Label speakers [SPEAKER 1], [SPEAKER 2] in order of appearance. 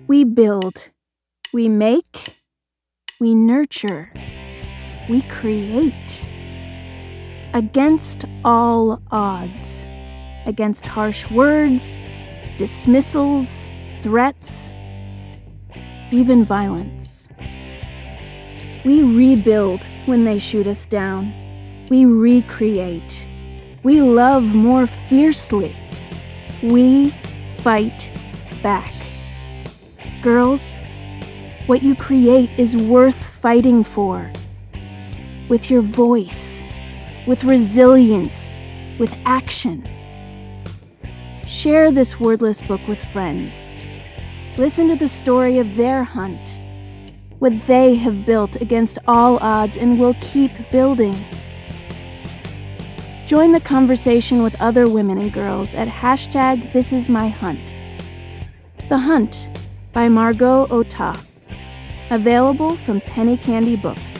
[SPEAKER 1] We build, we make, we nurture, we create. Against all odds, against harsh words, dismissals, threats, even violence. We rebuild when they shoot us down. We recreate. We love more fiercely. We fight back. Girls, what you create is worth fighting for. With your voice, with resilience, with action. Share this wordless book with friends. Listen to the story of their hunt, what they have built against all odds and will keep building. Join the conversation with other women and girls at #ThisIsMyHunt. The Hunt by Margaux Othats. Available from Penny Candy Books.